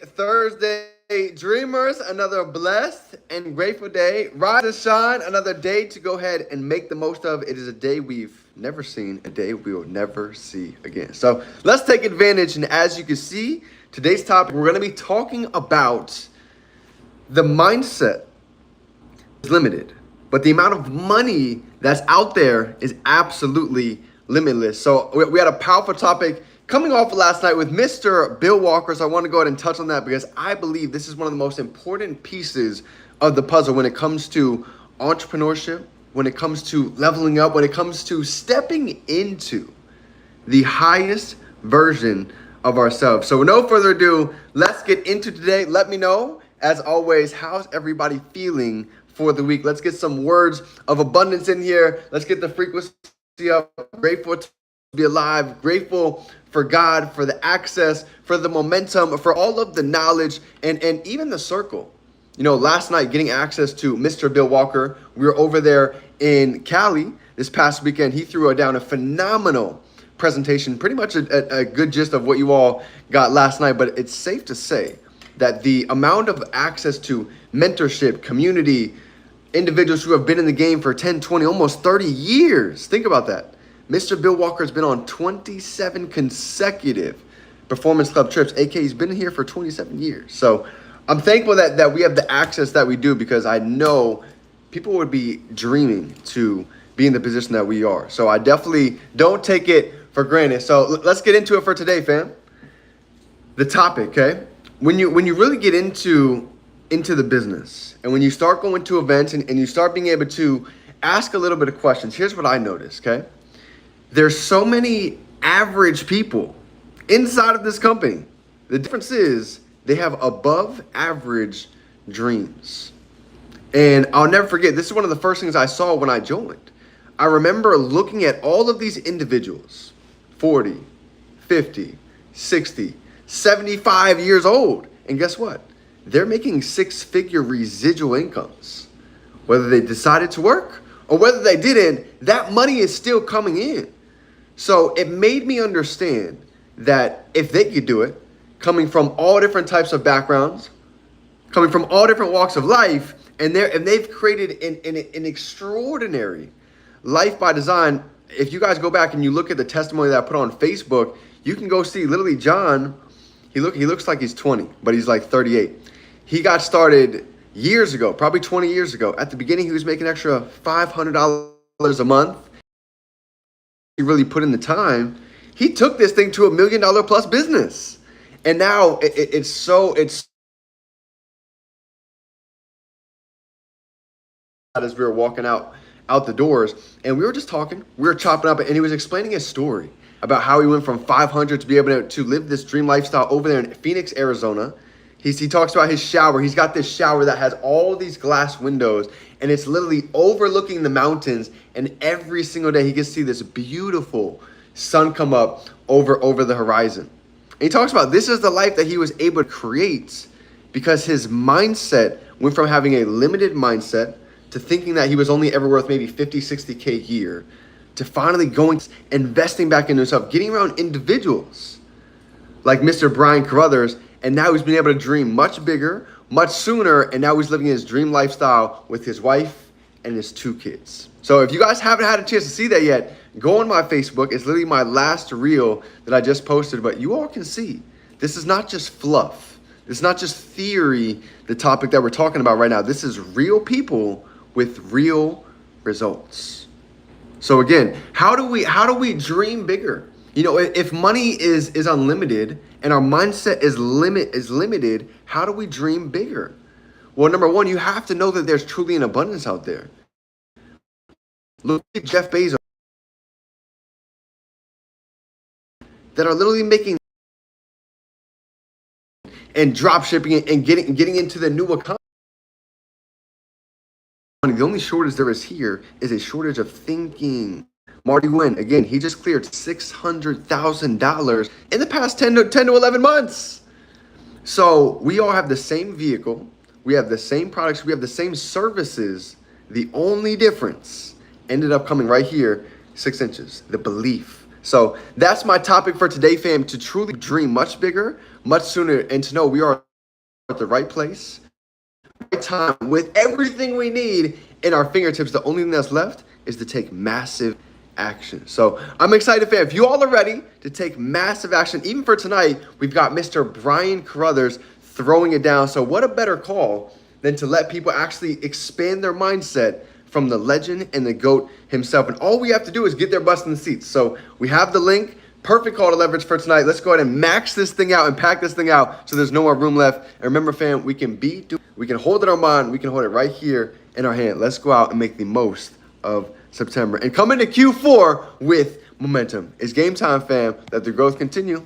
Thursday, dreamers. Another blessed and grateful day. Rise and shine. Another day to go ahead and make the most of. It is a day we've never seen, a day we will never see again. So let's take advantage. And as you can see, today's topic, we're going to be talking about the mindset is limited, but the amount of money that's out there is absolutely limitless. So we had a powerful topic coming off of last night with Mr. Bill Walker. So I want to go ahead and touch on that because I believe this is one of the most important pieces of the puzzle when it comes to entrepreneurship, when it comes to leveling up, when it comes to stepping into the highest version of ourselves. So with no further ado, let's get into today. Let me know, as always, how's everybody feeling for the week? Let's get some words of abundance in here. Let's get the frequency up. Grateful to be alive, grateful for God, for the access, for the momentum, for all of the knowledge, and even the circle. You know, last night getting access to Mr. Bill Walker, we were over there in Cali this past weekend. He threw down a phenomenal presentation, pretty much a good gist of what you all got last night. But it's safe to say that the amount of access to mentorship, community, individuals who have been in the game for 10, 20, almost 30 years. Think about that. Mr. Bill Walker has been on 27 consecutive Performance Club trips, aka he's been here for 27 years. So I'm thankful that we have the access that we do, because I know people would be dreaming to be in the position that we are. So I definitely don't take it for granted. So let's get into it for today, fam. The topic, okay? When you really get into the business, and when you start going to events and you start being able to ask a little bit of questions, here's what I noticed, okay? There's so many average people inside of this company. The difference is they have above average dreams. And I'll never forget, this is one of the first things I saw when I joined. I remember looking at all of these individuals, 40, 50, 60, 75 years old. And guess what? They're making six-figure residual incomes. Whether they decided to work or whether they didn't, that money is still coming in. So it made me understand that if they could do it, coming from all different types of backgrounds, coming from all different walks of life, and they've created an extraordinary life by design. If you guys go back and you look at the testimony that I put on Facebook, you can go see literally John. He looks like he's 20, but he's like 38. He got started years ago, probably 20 years ago. At the beginning, he was making extra $500 a month. He really put in the time. He took this thing to $1 million plus business. And now it's as we were walking out the doors, and we were just talking, we were chopping up, and he was explaining his story about how he went from 500 to be able to live this dream lifestyle over there in Phoenix, Arizona. He talks about his shower. He's got this shower that has all these glass windows, and it's literally overlooking the mountains. And every single day he gets to see this beautiful sun come up over the horizon. And he talks about this is the life that he was able to create because his mindset went from having a limited mindset to thinking that he was only ever worth maybe 50, 60K a year, to finally investing back into himself, getting around individuals like Mr. Brian Carruthers. And now he's been able to dream much bigger, much sooner. And now he's living his dream lifestyle with his wife and his 2 kids. So if you guys haven't had a chance to see that yet, go on my Facebook. It's literally my last reel that I just posted. But you all can see, this is not just fluff. This is not just theory, the topic that we're talking about right now. This is real people with real results. So again, how do we dream bigger? You know, if money is unlimited and our mindset is limited, how do we dream bigger? Well, number one, you have to know that there's truly an abundance out there. Look at Jeff Bezos, that are literally making and drop shipping and getting into the new economy. The only shortage there is here is a shortage of thinking. Marty Nguyen, again, he just cleared $600,000 in the past 10 to 11 months. So we all have the same vehicle. We have the same products. We have the same services. The only difference ended up coming right here, 6 inches, the belief. So that's my topic for today, fam, to truly dream much bigger, much sooner and to know we are at the right place, right time, with everything we need in our fingertips. The only thing that's left is to take massive action. So I'm excited, fam. If you all are ready to take massive action, even for tonight, we've got Mr. Brian Carruthers throwing it down. So what a better call than to let people actually expand their mindset from the legend and the GOAT himself. And all we have to do is get their butts in the seats. So we have the link. Perfect call to leverage for tonight. Let's go ahead and max this thing out and pack this thing out so there's no more room left. And remember, fam, we can hold it in our mind. We can hold it right here in our hand. Let's go out and make the most of September and come into Q4 with momentum. It's game time, fam. Let the growth continue.